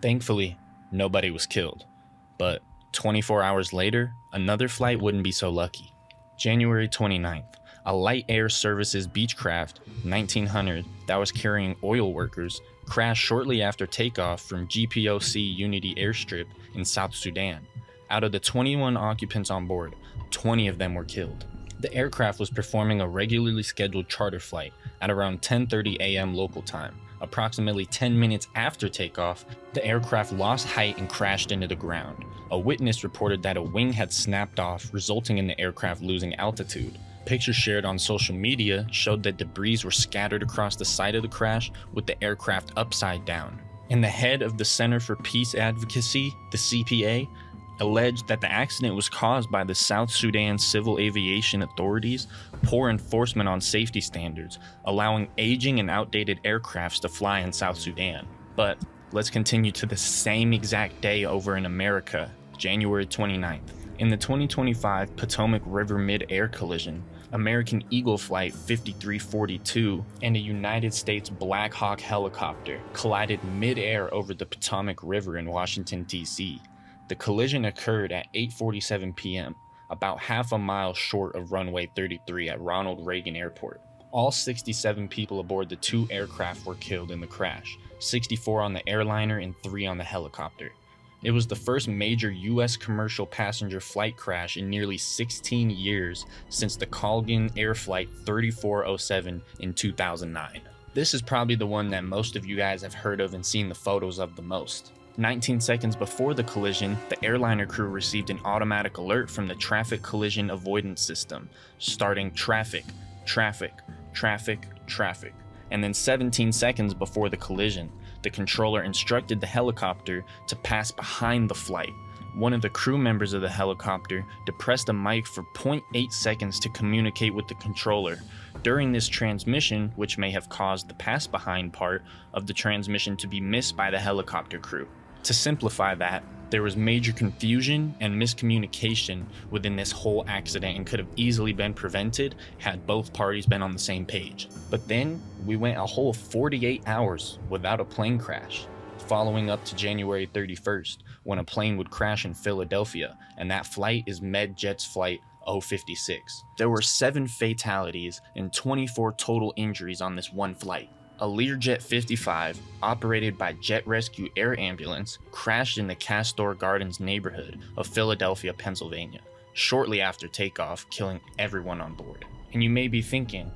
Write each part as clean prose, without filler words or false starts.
Thankfully, nobody was killed. But 24 hours later, another flight wouldn't be so lucky. January 29th, a Light Air Services Beechcraft 1900 that was carrying oil workers crashed shortly after takeoff from GPOC Unity Airstrip in South Sudan. Out of the 21 occupants on board, 20 of them were killed. The aircraft was performing a regularly scheduled charter flight at around 10:30 a.m. local time. Approximately 10 minutes after takeoff, the aircraft lost height and crashed into the ground. A witness reported that a wing had snapped off, resulting in the aircraft losing altitude. Pictures shared on social media showed that debris were scattered across the site of the crash, with the aircraft upside down. And the head of the Center for Peace Advocacy, the CPA, alleged that the accident was caused by the South Sudan Civil Aviation Authority's poor enforcement on safety standards, allowing aging and outdated aircrafts to fly in South Sudan. But let's continue to the same exact day over in America, January 29th. In the 2025 Potomac River mid-air collision, American Eagle Flight 5342 and a United States Black Hawk helicopter collided mid-air over the Potomac River in Washington, D.C. The collision occurred at 8:47 p.m., about half a mile short of runway 33 at Ronald Reagan Airport. All 67 people aboard the two aircraft were killed in the crash, 64 on the airliner and 3 on the helicopter. It was the first major U.S. commercial passenger flight crash in nearly 16 years since the Colgan Air Flight 3407 in 2009. This is probably the one that most of you guys have heard of and seen the photos of the most. 19 seconds before the collision, the airliner crew received an automatic alert from the Traffic Collision Avoidance System, starting traffic, traffic, traffic, traffic. And then 17 seconds before the collision, the controller instructed the helicopter to pass behind the flight. One of the crew members of the helicopter depressed a mic for 0.8 seconds to communicate with the controller. During this transmission, which may have caused the pass behind part of the transmission to be missed by the helicopter crew. To simplify that, there was major confusion and miscommunication within this whole accident and could have easily been prevented had both parties been on the same page. But then, we went a whole 48 hours without a plane crash, following up to January 31st, when a plane would crash in Philadelphia, and that flight is MedJet's Flight 056. There were 7 fatalities and 24 total injuries on this one flight. A Learjet 55, operated by Jet Rescue Air Ambulance, crashed in the Castor Gardens neighborhood of Philadelphia, Pennsylvania, shortly after takeoff, killing everyone on board. And you may be thinking,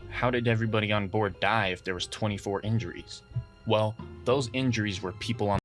how did everybody on board die if there was 24 injuries? Well, those injuries were people on